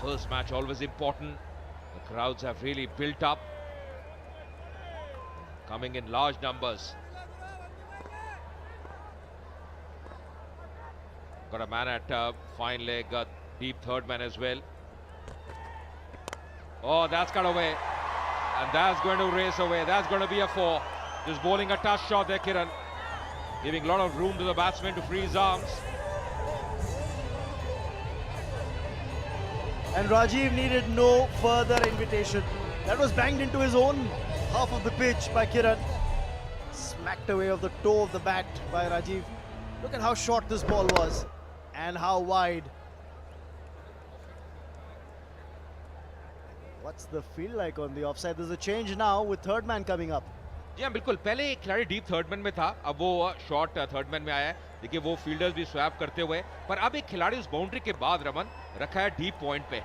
First match always important. The crowds have really built up, coming in large numbers. Got a man at fine leg, deep third man as well. Oh, that's got away. And that's going to race away. That's going to be a 4. Just bowling a tough shot there, Kiran. Giving a lot of room to the batsman to free his arms. And Rajiv needed no further invitation. That was banged into his own half of the pitch by Kiran. Smacked away off the toe of the bat by Rajiv. Look at how short this ball was and how wide. What's the feel like on the offside? There's a change now with third man coming up. जी हाँ बिल्कुल, पहले एक खिलाड़ी deep third man में था, अब वो short third man में आया है। देखिए वो फील्डर्स भी स्वैप करते हुए, पर अब एक खिलाड़ी उस बाउंड्री के बाद रमन रखा है डीप पॉइंट पे।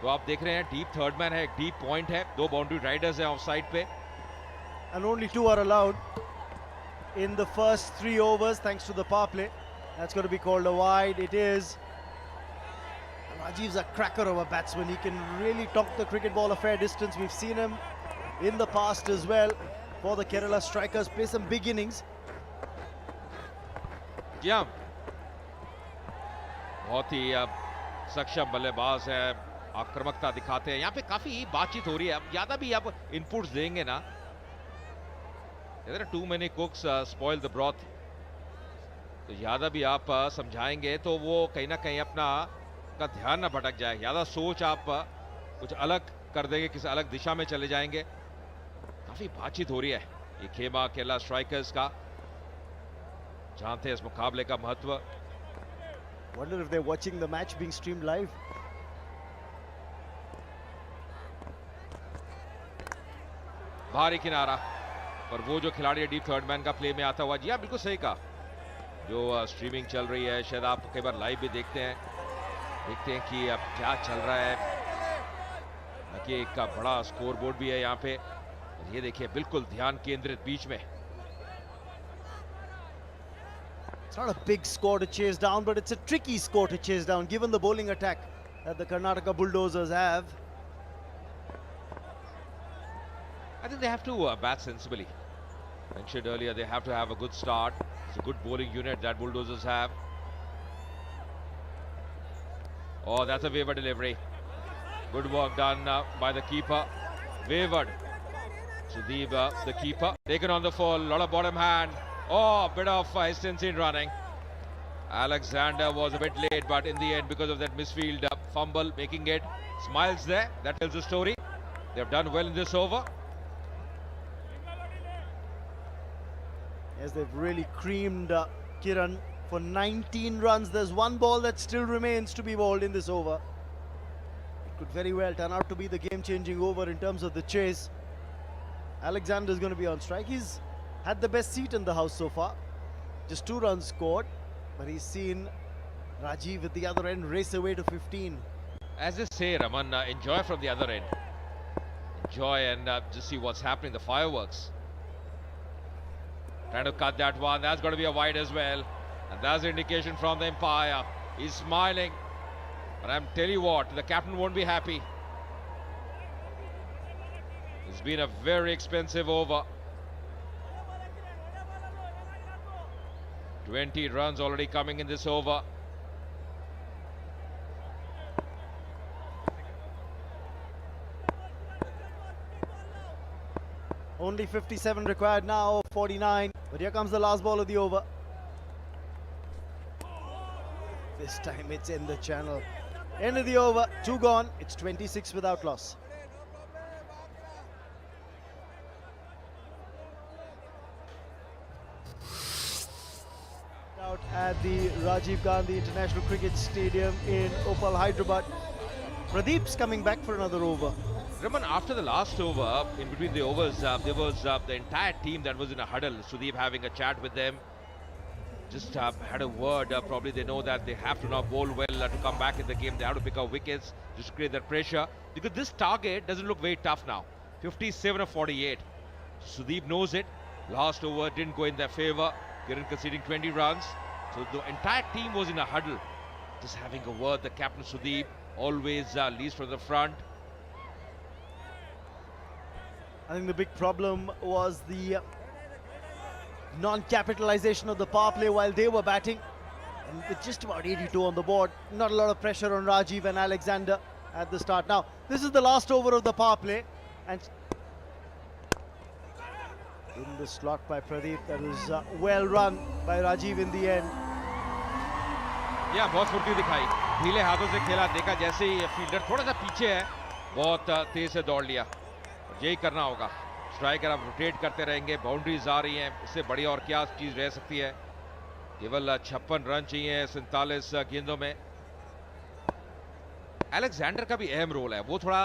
तो आप देख रहे हैं डीप थर्ड मैन है, एक डीप पॉइंट है, 2 बाउंड्री राइडर्स हैं ऑफ साइड पे। And only 2 are allowed in the first 3 overs thanks to the power play. That's going to be called a wide. It is. Rajiv's a cracker of a batsman. He can really knock the cricket ball a fair distance. We've seen him in the past as well for the Kerala Strikers, play some big innings. जी हाँ, बहुत ही सक्षम बल्लेबाज है, आक्रामकता दिखाते हैं। यहाँ पे काफी बातचीत हो रही है, अब ज्यादा भी आप इनपुट्स देंगे ना, too many cooks spoil the broth, तो ज्यादा भी आप समझाएंगे तो वो कहीं ना कहीं अपना का ध्यान ना भटक जाए। ज्यादा सोच आप कुछ अलग कर देंगे, किसी अलग दिशा में चले जाएंगे। काफी बातचीत हो रही है ये खेमा केरला स्ट्राइकर्स का, जानते हैं इस मुकाबले का महत्व। Wonder if they're watching the match being streamed live. भारी किनारा, और वो जो खिलाड़ी डीप थर्ड मैन का प्ले में आता हुआ, जी हाँ बिल्कुल सही कहा। जो स्ट्रीमिंग चल रही है, शायद आप कई बार लाइव भी देखते हैं कि अब क्या चल रहा है। देखिए एक बड़ा स्कोर बोर्ड भी है यहाँ पे, ये देखिए बिल्कुल ध्यान केंद्रित बीच में। It's not a big score to chase down, but it's a tricky score to chase down given the bowling attack that the Karnataka Bulldozers have. I think they have to bat sensibly. Mentioned earlier, they have to have a good start. It's a good bowling unit that Bulldozers have. Oh, that's a wayward delivery. Good work done by the keeper. Wayward. Sudeep, the keeper, taken on the full, lot of bottom hand. Oh, a bit of hesitancy in running. Alexander was a bit late, but in the end, because of that misfield fumble, making it smiles there. That tells the story. They've done well in this over. Yes, they've really creamed Kiran for 19 runs. There's one ball that still remains to be bowled in this over. It could very well turn out to be the game-changing over in terms of the chase. Alexander is going to be on strike. He's had the best seat in the house so far. Just 2 runs scored, but he's seen Rajiv at the other end race away to 15. As they say, Raman, enjoy from the other end. Enjoy and just see what's happening, the fireworks. Trying to cut that one. That's going to be a wide as well. And that's the indication from the umpire. He's smiling. But I'm telling you what, the captain won't be happy. It's been a very expensive over. 20 runs already coming in this over. Only 57 required now, 49. But here comes the last ball of the over. This time it's in the channel. End of the over, 2 gone. It's 26 without loss. Out at the Rajiv Gandhi International Cricket Stadium in Opal, Hyderabad. Pradeep's coming back for another over. Raman, after the last over, in between the overs, there was the entire team that was in a huddle. Sudeep having a chat with them. Just had a word. Probably they know that they have to now bowl well to come back in the game. They have to pick up wickets just to create that pressure. Because this target doesn't look very tough now. 57 of 48. Sudeep knows it. Last over didn't go in their favor. Kiran conceding 20 runs. So the entire team was in a huddle. just having a word. The captain Sudeep always leads from the front. I think the big problem was the non-capitalization of the power play while they were batting. And with just about 82 on the board, not a lot of pressure on Rajiv and Alexander at the start. Now, this is the last over of the power play. And in the slot by Pradeep, that was well run by Rajiv in the end. या बहुत फुर्ती दिखाई, ढीले हाथों से खेला, देखा जैसे ही फील्डर थोड़ा सा पीछे है, बहुत तेज से दौड़ लिया। यही करना होगा, स्ट्राइकर अब रोटेट करते रहेंगे, बाउंड्रीज आ रही हैं, इससे बड़ी और क्या चीज रह सकती है। केवल 56 रन चाहिए 47 गेंदों में। अलेक्जेंडर का भी अहम रोल है, वो थोड़ा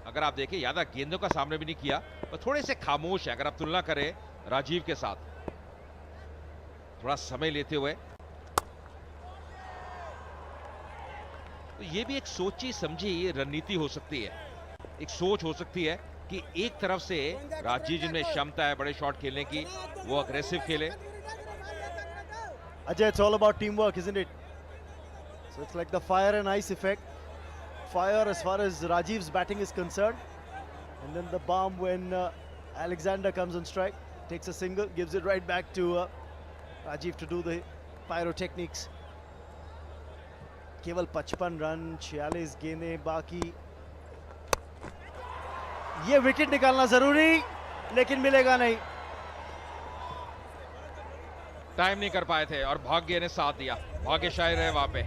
अगर आप देखें ज्यादा गेंदों का सामने भी नहीं किया, तो थोड़े से खामोश है अगर आप तुलना करें राजीव के साथ, थोड़ा समय लेते हुए। तो ये भी एक सोची समझी रणनीति हो सकती है, एक सोच हो सकती है कि एक तरफ से राजीव जिनमें क्षमता है बड़े शॉट खेलने की, वो अग्रेसिव खेले। Ajay, it's all about teamwork, isn't it? So it's like the fire and ice effect. Fire as far as Rajiv's batting is concerned, and then the bomb when Alexander comes on strike, takes a single, gives it right back to Rajiv to do the pyrotechnics. केवल 55 run, 46 गेंदें बाकी। ये wicket निकालना जरूरी, लेकिन मिलेगा नहीं। Time नहीं कर पाए थे और भाग्य ने साथ दिया, भाग्यशाली रहे वहां पे।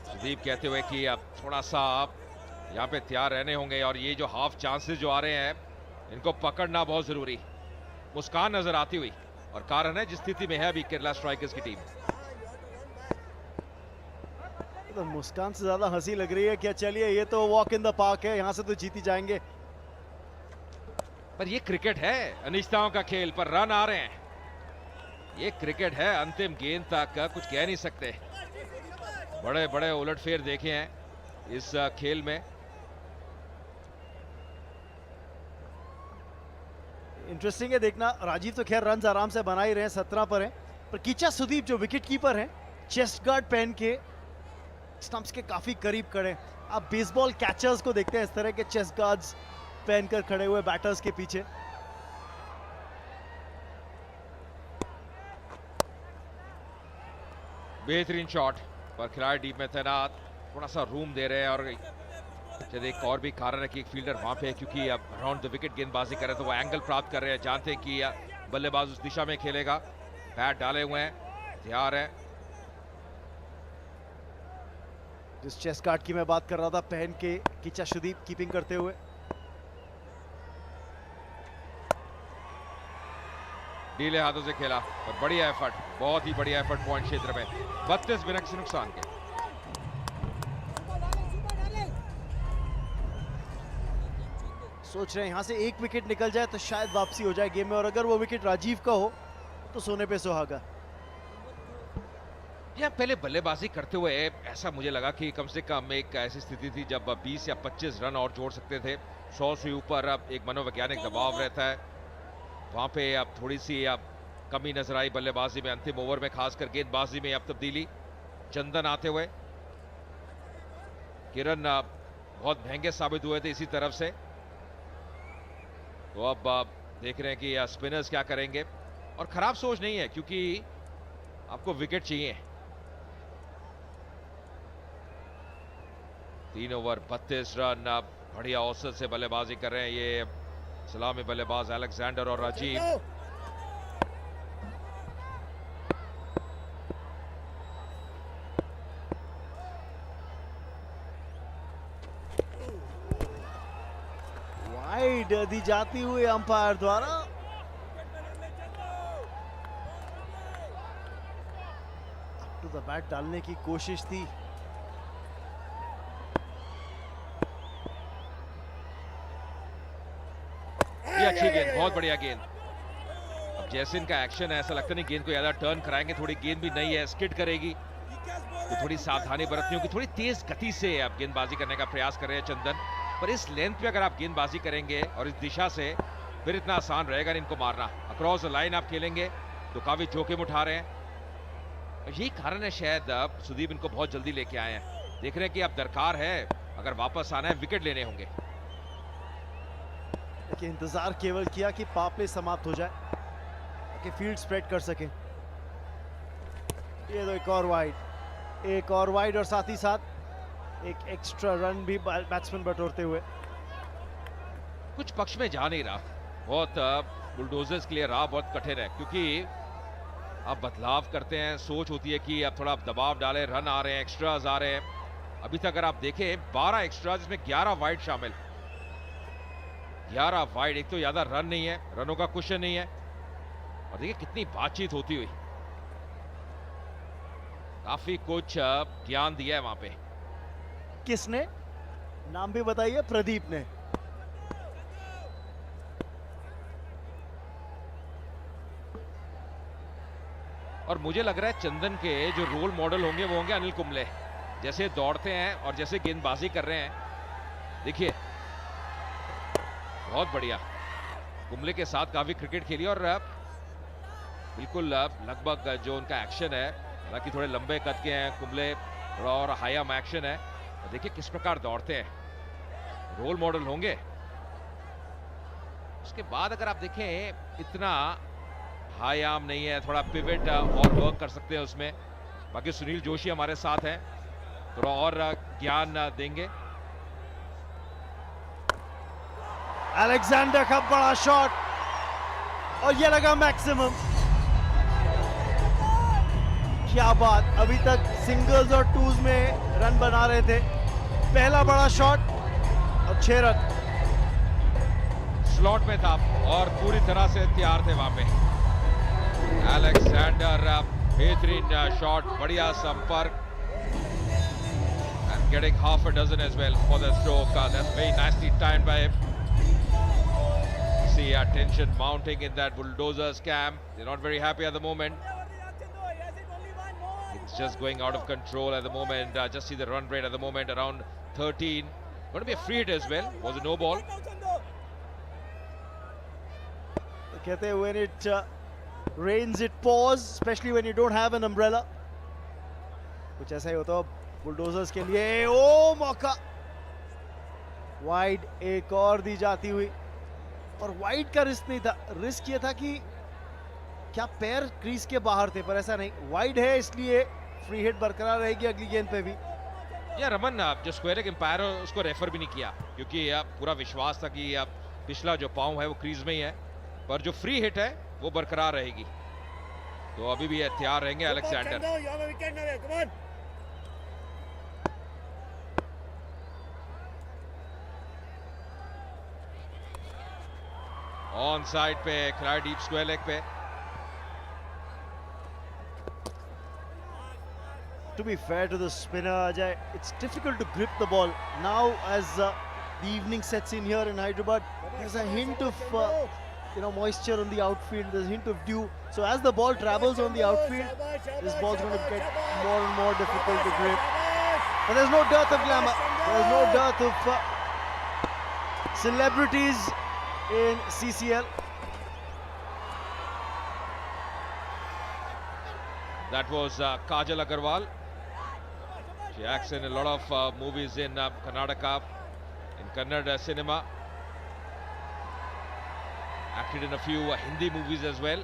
सुदीप कहते हुए कि अब थोड़ा सा आप यहाँ पे तैयार रहने होंगे और ये जो हाफ चांसेस जो आ रहे हैं, इनको पकड़ना बहुत जरूरी। मुस्कान नजर आती हुई, और कारण है जिस स्थिति में है अभी केरला स्ट्राइकर्स की टीम। तो मुस्कान से ज्यादा हंसी लग रही है। क्या चलिए, ये तो वॉक इन द पार्क है, यहाँ से तो जीती जाएंगे। पर ये क्रिकेट है, अनिश्चितताओं का खेल, पर रन आ रहे हैं। ये क्रिकेट है, अंतिम गेंद तक कुछ कह नहीं सकते। बड़े बड़े उलटफेर देखे हैं इस खेल में। इंटरेस्टिंग है देखना, राजीव तो खैर रन आराम से बना ही रहे हैं, 17 पर हैं, पर किचा सुदीप जो विकेट कीपर हैं, चेस्ट गार्ड पहन के स्टंप्स के काफी करीब खड़े। आप बेसबॉल कैचर्स को देखते हैं इस तरह के चेस्ट गार्ड्स पहनकर खड़े हुए बैटर्स के पीछे। बेहतरीन शॉट, पर खिलाड़ी डीप में तैनात, थोड़ा सा रूम दे रहे हैं। और शायद एक और भी कारण है कि एक फील्डर वहां पे है, क्योंकि अब राउंड द विकेट गेंदबाजी कर रहे हैं, तो वो एंगल प्राप्त कर रहे हैं, जानते हैं कि बल्लेबाज उस दिशा में खेलेगा। बैट डाले हुए हैं, तैयार है। जिस चेस्ट गार्ड की मैं बात कर रहा था पहन के किचा सुदीप कीपिंग करते हुए। ढीले हाथों से खेला, और बढ़िया एफर्ट, बहुत ही बढ़िया एफर्ट पॉइंट क्षेत्र में। 32 बिना किसी नुकसान के। सोच रहे हैं यहाँ से एक विकेट निकल जाए तो शायद वापसी हो जाए गेम में, और अगर वो विकेट राजीव का हो तो सोने पे सुहागा। या पहले बल्लेबाजी करते हुए ऐसा मुझे लगा कि कम से कम एक ऐसी स्थिति थी जब 20 या 25 रन और जोड़ सकते थे। 100 से ऊपर अब एक मनोवैज्ञानिक दबाव रहता है, वहां पे अब थोड़ी सी अब कमी नजर आई बल्लेबाजी में। अंतिम ओवर में खासकर गेंदबाजी में अब तब्दीली, चंदन आते हुए। किरण बहुत महंगे साबित हुए थे इसी तरफ से, तो अब देख रहे हैं कि स्पिनर्स क्या करेंगे। और खराब सोच नहीं है, क्योंकि आपको विकेट चाहिए। 3 ओवर 32 रन, बढ़िया औसत से बल्लेबाजी कर रहे हैं ये सलामी बल्लेबाज अलेक्जेंडर और राजीव। वाइड दी जाती हुई अंपायर द्वारा। अप टू द बैट डालने की कोशिश थी। ये अच्छी गेंद, बहुत बढ़िया गेंद। अब जैसे इनका एक्शन है, ऐसा लगता नहीं गेंद को ज्यादा टर्न कराएंगे, थोड़ी गेंद भी नहीं है, स्किड करेगी, तो थोड़ी सावधानी बरतनी होगी। थोड़ी तेज गति से अब गेंदबाजी करने का प्रयास कर रहे हैं चंदन, पर इस लेंथ पे अगर आप गेंदबाजी करेंगे और इस दिशा से, फिर इतना आसान रहेगा नहीं इनको मारना। अक्रॉस द लाइन आप खेलेंगे तो काफी जोखिम उठा रहे हैं। यही कारण है शायद सुदीप इनको बहुत जल्दी लेके आए हैं। देख रहे हैं कि अब दरकार है, अगर वापस आना है विकेट लेने होंगे। कि इंतजार केवल किया कि पावर प्ले समाप्त हो जाए ताकि फील्ड स्प्रेड कर सके। ये तो एक और वाइड और साथ ही साथ एक एक्स्ट्रा रन भी बैट्समैन बटोरते हुए। कुछ पक्ष में जा नहीं रहा, बहुत बुलडोजर्स के लिए राह बहुत कठिन है, क्योंकि अब बदलाव करते हैं, सोच होती है कि अब थोड़ा दबाव डालें, रन आ रहे हैं, एक्स्ट्राज आ रहे हैं। अभी तक अगर आप देखें 12 एक्स्ट्राज, इसमें 11 वाइड शामिल। 11 वाइड, एक तो ज्यादा रन नहीं है, रनों का क्वेश्चन नहीं है, और देखिए कितनी बातचीत होती हुई, काफी कुछ ज्ञान दिया है वहां पे। किसने? नाम भी बताइए। प्रदीप ने। और मुझे लग रहा है चंदन के जो रोल मॉडल होंगे वो होंगे अनिल कुंबले। जैसे दौड़ते हैं और जैसे गेंदबाजी कर रहे हैं, देखिए बहुत बढ़िया। कुंबले के साथ काफी क्रिकेट खेली, और बिल्कुल लगभग जो उनका एक्शन है, हालांकि थोड़े लंबे कद के हैं कुंबले, थोड़ा और हाई एक्शन है, और देखिए किस प्रकार दौड़ते हैं, रोल मॉडल होंगे। उसके बाद अगर आप देखें इतना हाई आर्म नहीं है, थोड़ा पिवट और वर्क कर सकते हैं उसमें। बाकी सुनील जोशी हमारे साथ हैं, थोड़ा और ज्ञान देंगे। अलेक्जेंडर का बड़ा शॉट, और ये लगा मैक्सिमम। क्या बात, अभी तक सिंगल्स और टूज में रन बना रहे थे, पहला बड़ा शॉट और 6 रन। स्लॉट में था और पूरी तरह से तैयार थे वहां पे। अलेक्जेंडर बेहतरीन शॉट, बढ़िया संपर्क, and getting half a dozen as well for the stroke. That's very nicely timed by him. See tension mounting in that Bulldozers camp. They're not very happy at the moment. It's just going out of control at the moment. Just see the run rate at the moment, around 13. Going to be a free hit as well. Was a no ball. कहते हैं when it rains it pours, especially when you don't have an umbrella. कुछ ऐसा ही होता है bulldozers के लिए। ओ मौका, wide एक और दी जाती हुई, और वाइड का रिस्क नहीं था, रिस्क ये था कि क्या पैर क्रीज के बाहर थे, पर ऐसा नहीं, वाइड है इसलिए फ्री हिट बरकरार रहेगी अगली गेंद पे भी। या रमन जो स्क्वायर एम्पायर उसको रेफर भी नहीं किया, क्योंकि पूरा विश्वास था कि पिछला जो पांव है वो क्रीज में ही है, पर जो फ्री हिट है वो बरकरार रहेगी। तो अभी भी तैयार रहेंगे अलेक्जेंडर। ऑन साइड पे खिलाड़ी डीप स्क्वायर लेग पे। To be fair to the spinner, Ajay, it's difficult to grip the ball. Now as the evening sets in here in Hyderabad, there's a hint of moisture on the outfield, there's a hint of dew. So as the ball travels on the outfield, this ball's going to get more and more difficult to grip. But there's no dearth of glamour, there's no dearth of celebrities in CCL. That was Kajal Agarwal. She acts in a lot of movies in Karnataka, in Kannada cinema. Acted in a few Hindi movies as well.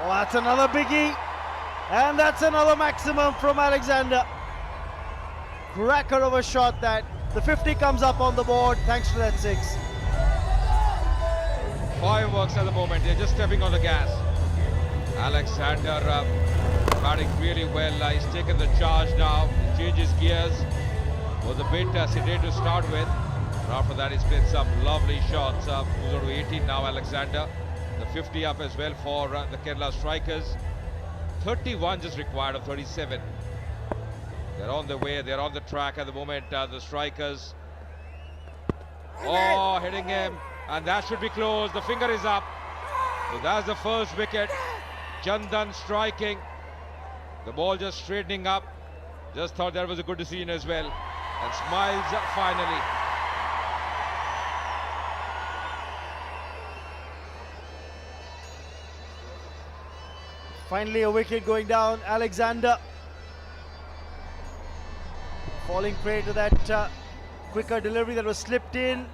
Oh, that's another biggie. And that's another maximum from Alexander. Cracker of a shot that. The 50 comes up on the board thanks to that 6. Fireworks at the moment. They're just stepping on the gas. Alexander batting really well. He's taken the charge now. He changes gears. Was a bit sedate to start with. But after that, he's played some lovely shots. Moves on to 18 now, Alexander. The 50 up as well for the Kerala strikers. 31 just required of 37. They're on the way, they're on the track at the moment, the strikers. Oh, hitting him, and that should be close. The finger is up. So that's the first wicket. Chandan striking. The ball just straightening up. Just thought that was a good decision as well. And smiles finally. Finally, a wicket going down. Alexander falling prey to that quicker delivery that was slipped in.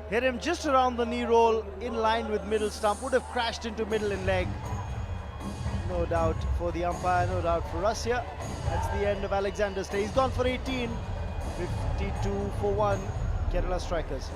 Hit him just around the knee roll, in line with middle stump. Would have crashed into middle and leg. No doubt for the umpire, no doubt for us here. That's the end of Alexander's stay. He's gone for 18. 52 for 1. Kerala Strikers.